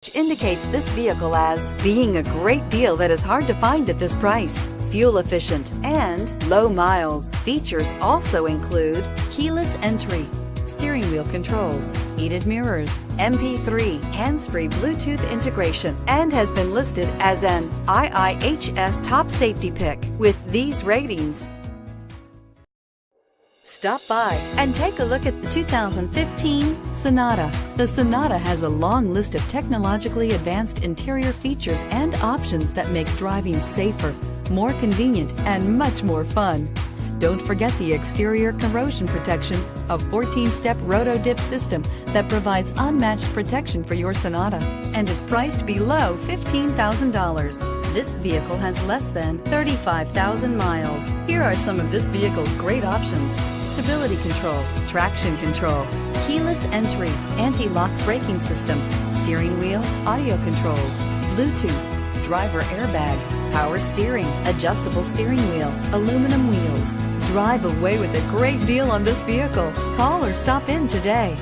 which indicates this vehicle as being a great deal that is hard to find at this price. Fuel efficient and low miles. Features also include keyless entry, steering wheel controls, heated mirrors, MP3, hands-free Bluetooth integration, and has been listed as an IIHS top safety pick with these ratings. Stop by and take a look at the 2015 Sonata. The Sonata has a long list of technologically advanced interior features and options that make driving safer, more convenient, and much more fun. Don't forget the exterior corrosion protection of 14-step roto-dip system that provides unmatched protection for your Sonata and is priced below $15,000. This vehicle has less than 35,000 miles. Here are some of this vehicle's great options: stability control, traction control, keyless entry, anti-lock braking system, steering wheel audio controls, Bluetooth, driver airbag, power steering, adjustable steering wheel, aluminum wheels. Drive away with a great deal on this vehicle. Call or stop in today.